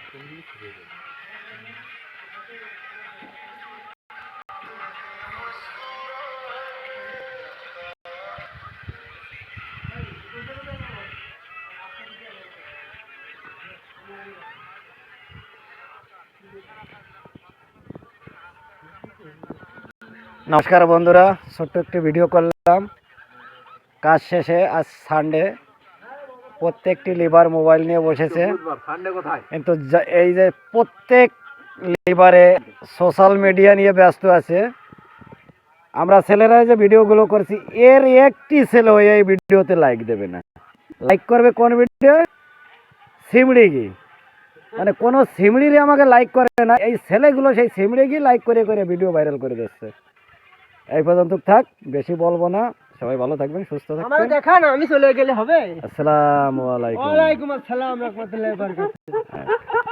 নমস্কার বন্ধুরা, ছোট্ট একটি ভিডিও করলাম। কাজ শেষে আজ সানডে, প্রত্যেকটি লিভার মোবাইল নিয়ে বসেছে, কিন্তু এই যে প্রত্যেক লিভারে সোশ্যাল মিডিয়া নিয়ে ব্যস্ত আছে। আমরা ছেলেরা যে ভিডিওগুলো করছি, এর একটি ছেলে এই ভিডিওতে লাইক দেবে না। লাইক করবে কোন ভিডিও? সিমড়ি গি, মানে কোনো সিমড়িরে আমাকে লাইক করে না, এই ছেলেগুলো সেই সিমড়ি গিয়ে লাইক করে করে ভিডিও ভাইরাল করে দিচ্ছে। এই পর্যন্ত থাক, বেশি বলবো না। সবাই ভালো থাকবেন, সুস্থ থাকবেন। দেখান, আমি চলে গেলে হবে। আসসালামু আলাইকুম। ওয়ালাইকুম আসসালাম রাহমাতুল্লাহি ওয়া বারাকাতুহু।